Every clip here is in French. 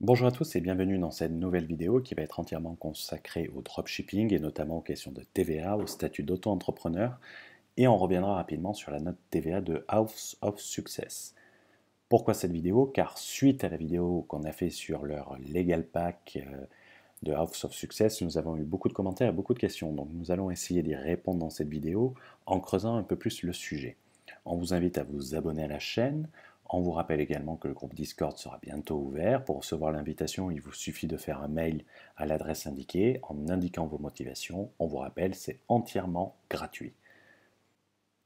Bonjour à tous et bienvenue dans cette nouvelle vidéo qui va être entièrement consacrée au dropshipping et notamment aux questions de TVA, au statut d'auto-entrepreneur, et on reviendra rapidement sur la note TVA de House of Success. Pourquoi cette vidéo? Car suite à la vidéo qu'on a fait sur leur Legal Pack de House of Success, nous avons eu beaucoup de commentaires et beaucoup de questions, donc nous allons essayer d'y répondre dans cette vidéo en creusant un peu plus le sujet. On vous invite à vous abonner à la chaîne. On vous rappelle également que le groupe Discord sera bientôt ouvert. Pour recevoir l'invitation, il vous suffit de faire un mail à l'adresse indiquée en indiquant vos motivations. On vous rappelle, c'est entièrement gratuit.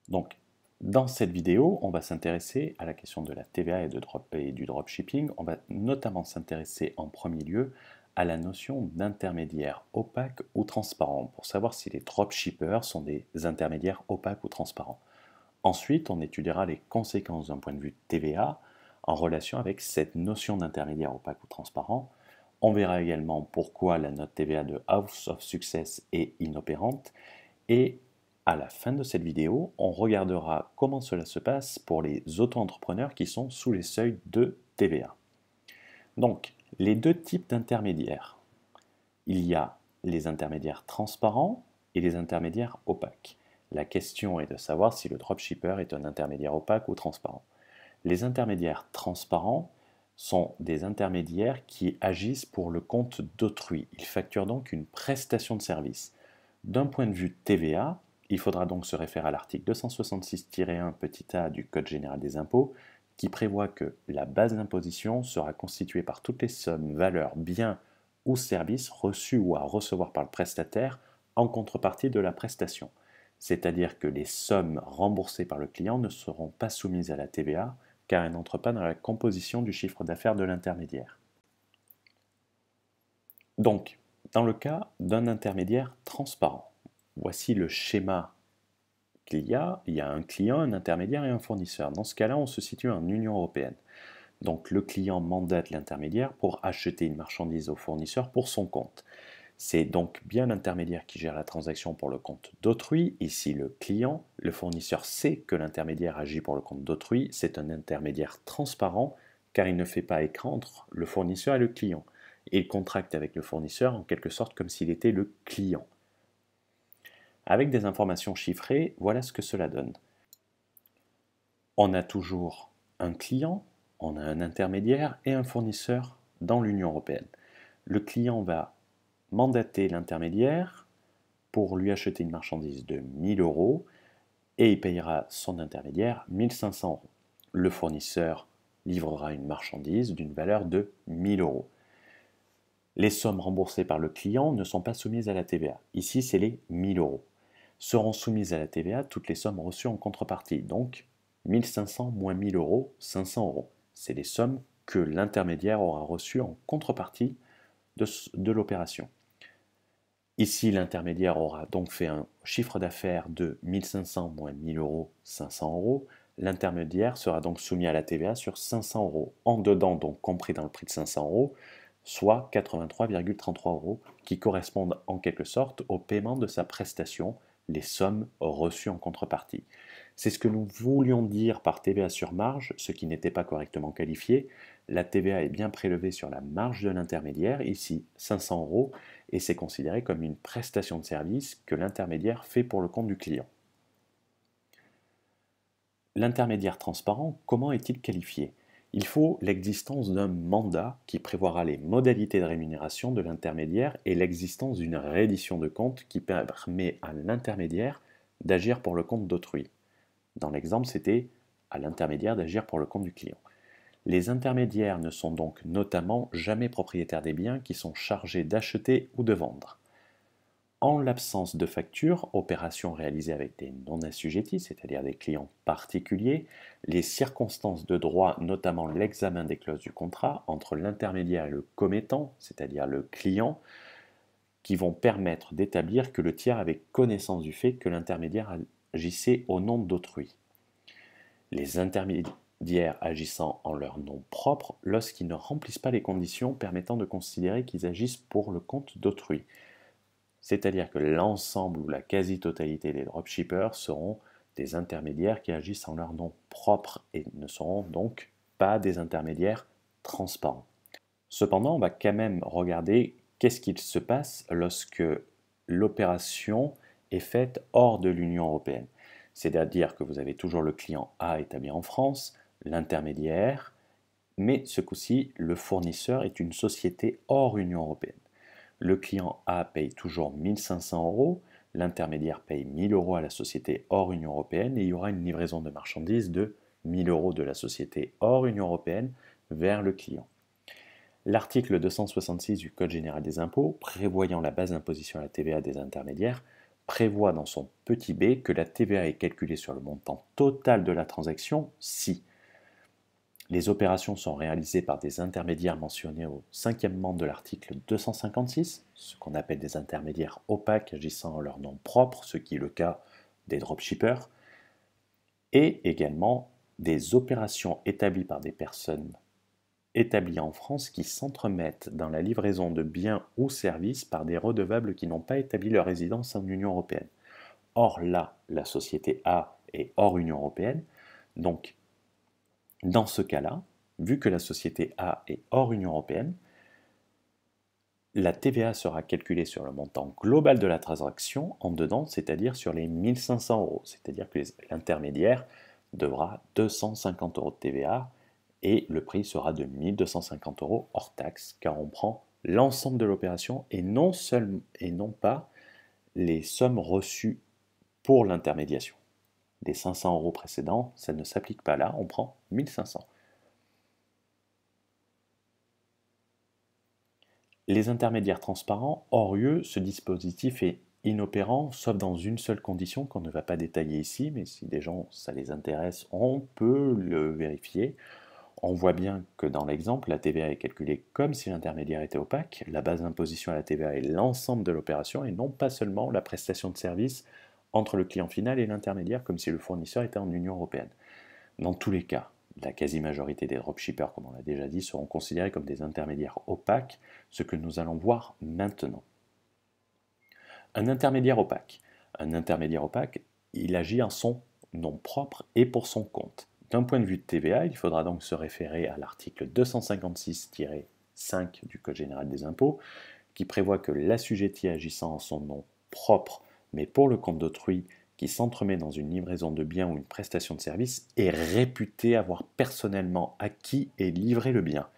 Donc, dans cette vidéo, on va s'intéresser à la question de la TVA et du dropshipping. On va notamment s'intéresser en premier lieu à la notion d'intermédiaire opaque ou transparent pour savoir si les dropshippers sont des intermédiaires opaques ou transparents. Ensuite, on étudiera les conséquences d'un point de vue TVA en relation avec cette notion d'intermédiaire opaque ou transparent. On verra également pourquoi la note TVA de House of Success est inopérante. Et à la fin de cette vidéo, on regardera comment cela se passe pour les auto-entrepreneurs qui sont sous les seuils de TVA. Donc, les deux types d'intermédiaires. Il y a les intermédiaires transparents et les intermédiaires opaques. La question est de savoir si le dropshipper est un intermédiaire opaque ou transparent. Les intermédiaires transparents sont des intermédiaires qui agissent pour le compte d'autrui. Ils facturent donc une prestation de service. D'un point de vue TVA, il faudra donc se référer à l'article 266-1 petit a du Code général des impôts qui prévoit que la base d'imposition sera constituée par toutes les sommes, valeurs, biens ou services reçus ou à recevoir par le prestataire en contrepartie de la prestation. C'est-à-dire que les sommes remboursées par le client ne seront pas soumises à la TVA car elles n'entrent pas dans la composition du chiffre d'affaires de l'intermédiaire. Donc, dans le cas d'un intermédiaire transparent, voici le schéma qu'il y a. Il y a un client, un intermédiaire et un fournisseur. Dans ce cas-là, on se situe en Union européenne. Donc le client mandate l'intermédiaire pour acheter une marchandise au fournisseur pour son compte. C'est donc bien l'intermédiaire qui gère la transaction pour le compte d'autrui. Ici, le client, le fournisseur sait que l'intermédiaire agit pour le compte d'autrui. C'est un intermédiaire transparent car il ne fait pas écran entre le fournisseur et le client. Il contracte avec le fournisseur en quelque sorte comme s'il était le client. Avec des informations chiffrées, voilà ce que cela donne. On a toujours un client, on a un intermédiaire et un fournisseur dans l'Union européenne. Le client va mandater l'intermédiaire pour lui acheter une marchandise de 1000 euros et il payera son intermédiaire 1500 euros. Le fournisseur livrera une marchandise d'une valeur de 1000 euros. Les sommes remboursées par le client ne sont pas soumises à la TVA. Ici, c'est les 1000 euros. Seront soumises à la TVA toutes les sommes reçues en contrepartie. Donc, 1500 moins 1000 euros, 500 euros. C'est les sommes que l'intermédiaire aura reçues en contrepartie de l'opération. Ici, l'intermédiaire aura donc fait un chiffre d'affaires de 1500 moins 1000 euros, 500 euros. L'intermédiaire sera donc soumis à la TVA sur 500 euros, en dedans donc compris dans le prix de 500 euros, soit 83,33 euros, qui correspondent en quelque sorte au paiement de sa prestation, les sommes reçues en contrepartie. C'est ce que nous voulions dire par TVA sur marge, ce qui n'était pas correctement qualifié. La TVA est bien prélevée sur la marge de l'intermédiaire, ici 500 euros, et c'est considéré comme une prestation de service que l'intermédiaire fait pour le compte du client. L'intermédiaire transparent, comment est-il qualifié? Il faut l'existence d'un mandat qui prévoira les modalités de rémunération de l'intermédiaire et l'existence d'une reddition de compte qui permet à l'intermédiaire d'agir pour le compte d'autrui. Dans l'exemple, c'était à l'intermédiaire d'agir pour le compte du client. Les intermédiaires ne sont donc notamment jamais propriétaires des biens qui sont chargés d'acheter ou de vendre. En l'absence de facture, opération réalisée avec des non-assujettis, c'est-à-dire des clients particuliers, les circonstances de droit, notamment l'examen des clauses du contrat entre l'intermédiaire et le commettant, c'est-à-dire le client, qui vont permettre d'établir que le tiers avait connaissance du fait que l'intermédiaire agissait au nom d'autrui. Les intermédiaires agissant en leur nom propre lorsqu'ils ne remplissent pas les conditions permettant de considérer qu'ils agissent pour le compte d'autrui. C'est-à-dire que l'ensemble ou la quasi-totalité des dropshippers seront des intermédiaires qui agissent en leur nom propre et ne seront donc pas des intermédiaires transparents. Cependant, on va quand même regarder qu'est-ce qu'il se passe lorsque l'opération est faite hors de l'Union européenne. C'est-à-dire que vous avez toujours le client A établi en France, l'intermédiaire, mais ce coup-ci, le fournisseur est une société hors Union européenne. Le client A paye toujours 1500 euros, l'intermédiaire paye 1000 euros à la société hors Union européenne et il y aura une livraison de marchandises de 1000 euros de la société hors Union européenne vers le client. L'article 266 du Code général des impôts, prévoyant la base d'imposition à la TVA des intermédiaires, prévoit dans son petit b que la TVA est calculée sur le montant total de la transaction si les opérations sont réalisées par des intermédiaires mentionnés au 5e de l'article 256, ce qu'on appelle des intermédiaires opaques agissant en leur nom propre, ce qui est le cas des dropshippers, et également des opérations établies par des personnes établies en France qui s'entremettent dans la livraison de biens ou services par des redevables qui n'ont pas établi leur résidence en Union européenne. Or là, la société A est hors Union européenne, donc dans ce cas-là, vu que la société A est hors Union européenne, la TVA sera calculée sur le montant global de la transaction en dedans, c'est-à-dire sur les 1500 euros. C'est-à-dire que l'intermédiaire devra 250 euros de TVA et le prix sera de 1250 euros hors taxe, car on prend l'ensemble de l'opération et non pas les sommes reçues pour l'intermédiation. Les 500 euros précédents, ça ne s'applique pas là, on prend 1500. Les intermédiaires transparents, hors UE, ce dispositif est inopérant, sauf dans une seule condition qu'on ne va pas détailler ici, mais si des gens ça les intéresse, on peut le vérifier. On voit bien que dans l'exemple, la TVA est calculée comme si l'intermédiaire était opaque. La base d'imposition à la TVA est l'ensemble de l'opération et non pas seulement la prestation de service entre le client final et l'intermédiaire, comme si le fournisseur était en Union européenne. Dans tous les cas, la quasi-majorité des dropshippers, comme on l'a déjà dit, seront considérés comme des intermédiaires opaques, ce que nous allons voir maintenant. Un intermédiaire opaque. Un intermédiaire opaque, il agit en son nom propre et pour son compte. D'un point de vue de TVA, il faudra donc se référer à l'article 256-5 du Code général des impôts, qui prévoit que l'assujetti agissant en son nom propre, mais pour le compte d'autrui, qui s'entremet dans une livraison de biens ou une prestation de service, est réputé avoir personnellement acquis et livré le bien.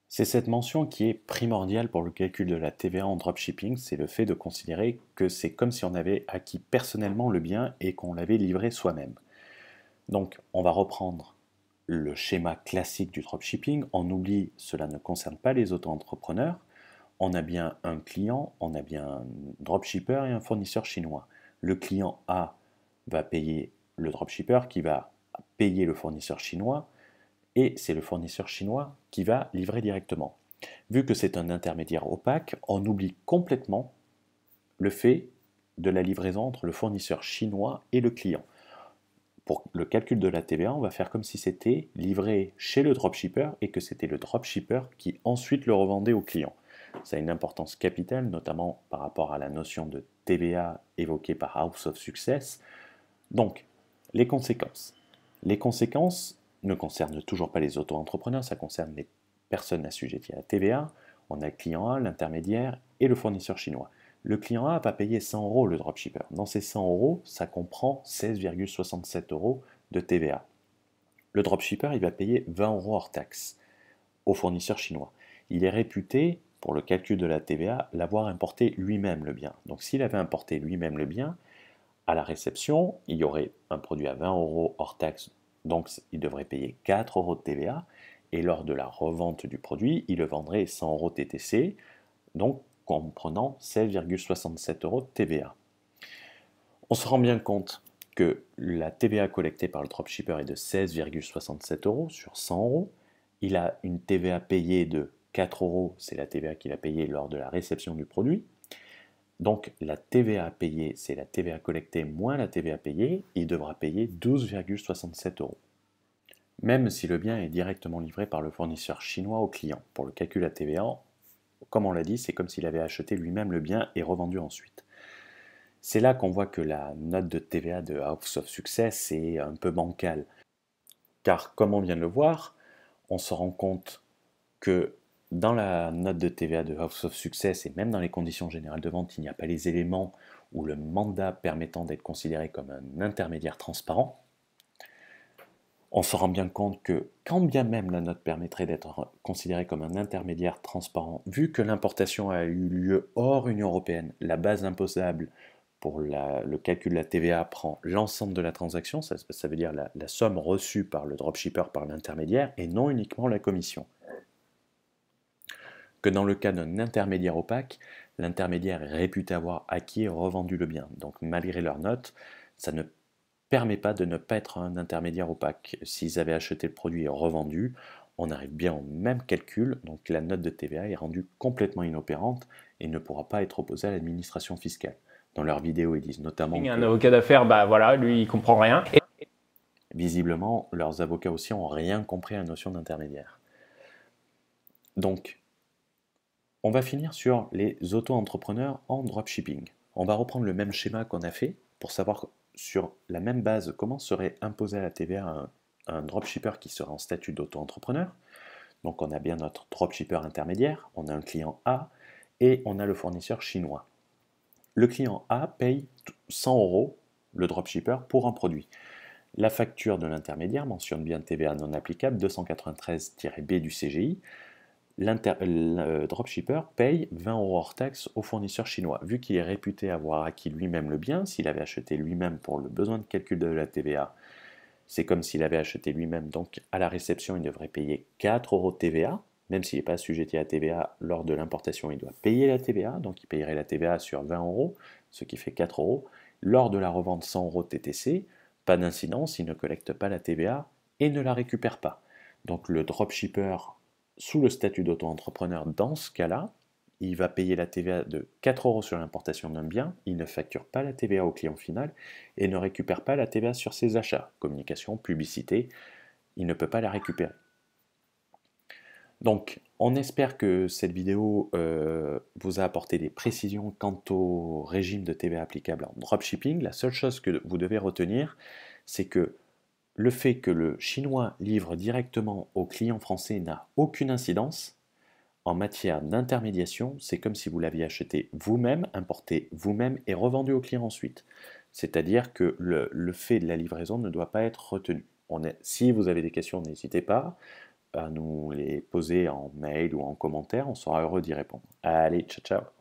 C'est cette mention qui est primordiale pour le calcul de la TVA en dropshipping, c'est le fait de considérer que c'est comme si on avait acquis personnellement le bien et qu'on l'avait livré soi-même. Donc, on va reprendre le schéma classique du dropshipping. On oublie, cela ne concerne pas les auto-entrepreneurs. On a bien un client, on a bien un dropshipper et un fournisseur chinois. Le client A va payer le dropshipper qui va payer le fournisseur chinois et c'est le fournisseur chinois qui va livrer directement. Vu que c'est un intermédiaire opaque, on oublie complètement le fait de la livraison entre le fournisseur chinois et le client. Pour le calcul de la TVA, on va faire comme si c'était livré chez le dropshipper et que c'était le dropshipper qui ensuite le revendait au client. Ça a une importance capitale, notamment par rapport à la notion de TVA évoquée par House of Success. Donc, les conséquences. Les conséquences ne concernent toujours pas les auto-entrepreneurs, ça concerne les personnes assujetties à la TVA. On a le client A, l'intermédiaire et le fournisseur chinois. Le client A va payer 100 euros le dropshipper. Dans ces 100 euros, ça comprend 16,67 euros de TVA. Le dropshipper, il va payer 20 euros hors taxe au fournisseur chinois. Il est réputé, pour le calcul de la TVA, l'avoir importé lui-même le bien. Donc s'il avait importé lui-même le bien, à la réception, il y aurait un produit à 20 euros hors taxe, donc il devrait payer 4 euros de TVA, et lors de la revente du produit, il le vendrait 100 euros TTC, donc comprenant 16,67 euros de TVA. On se rend bien compte que la TVA collectée par le dropshipper est de 16,67 euros sur 100 euros. Il a une TVA payée de 4 euros, c'est la TVA qu'il a payée lors de la réception du produit. Donc la TVA payée, c'est la TVA collectée moins la TVA payée, il devra payer 12,67 euros. Même si le bien est directement livré par le fournisseur chinois au client. Pour le calcul à TVA, comme on l'a dit, c'est comme s'il avait acheté lui-même le bien et revendu ensuite. C'est là qu'on voit que la note de TVA de House of Success est un peu bancale. Car comme on vient de le voir, on se rend compte que Dans la note de TVA de House of Success et même dans les conditions générales de vente, il n'y a pas les éléments ou le mandat permettant d'être considéré comme un intermédiaire transparent. On se rend bien compte que quand bien même la note permettrait d'être considérée comme un intermédiaire transparent, vu que l'importation a eu lieu hors Union européenne, la base imposable pour le calcul de la TVA prend l'ensemble de la transaction, ça veut dire la somme reçue par le dropshipper, par l'intermédiaire, et non uniquement la commission. Que dans le cas d'un intermédiaire opaque, l'intermédiaire est réputé avoir acquis et revendu le bien. Donc malgré leur note, ça ne permet pas de ne pas être un intermédiaire opaque. S'ils avaient acheté le produit et revendu, on arrive bien au même calcul, donc la note de TVA est rendue complètement inopérante et ne pourra pas être opposée à l'administration fiscale. Dans leur vidéo, ils disent notamment Un que, avocat d'affaires, bah voilà, lui, il comprend rien. visiblement, leurs avocats aussi n'ont rien compris à la notion d'intermédiaire. Donc, on va finir sur les auto-entrepreneurs en dropshipping. On va reprendre le même schéma qu'on a fait pour savoir sur la même base comment serait imposée la TVA à un dropshipper qui serait en statut d'auto-entrepreneur. Donc on a bien notre dropshipper intermédiaire, on a un client A et on a le fournisseur chinois. Le client A paye 100 euros le dropshipper pour un produit. La facture de l'intermédiaire mentionne bien TVA non applicable 293-B du CGI. Le dropshipper paye 20 euros hors taxe au fournisseur chinois. Vu qu'il est réputé avoir acquis lui-même le bien, s'il avait acheté lui-même pour le besoin de calcul de la TVA, c'est comme s'il avait acheté lui-même, donc à la réception, il devrait payer 4 euros de TVA, même s'il n'est pas assujetti à la TVA lors de l'importation, il doit payer la TVA, donc il payerait la TVA sur 20 euros, ce qui fait 4 euros. Lors de la revente 100 euros de TTC, pas d'incidence, il ne collecte pas la TVA et ne la récupère pas. Donc le dropshipper sous le statut d'auto-entrepreneur, dans ce cas-là, il va payer la TVA de 4 euros sur l'importation d'un bien, il ne facture pas la TVA au client final et ne récupère pas la TVA sur ses achats, communication, publicité, il ne peut pas la récupérer. Donc, on espère que cette vidéo vous a apporté des précisions quant au régime de TVA applicable en dropshipping. La seule chose que vous devez retenir, c'est que le fait que le chinois livre directement au client français n'a aucune incidence. En matière d'intermédiation, c'est comme si vous l'aviez acheté vous-même, importé vous-même et revendu au client ensuite. C'est-à-dire que le fait de la livraison ne doit pas être retenu. Si vous avez des questions, n'hésitez pas à nous les poser en mail ou en commentaire, on sera heureux d'y répondre. Allez, ciao ciao!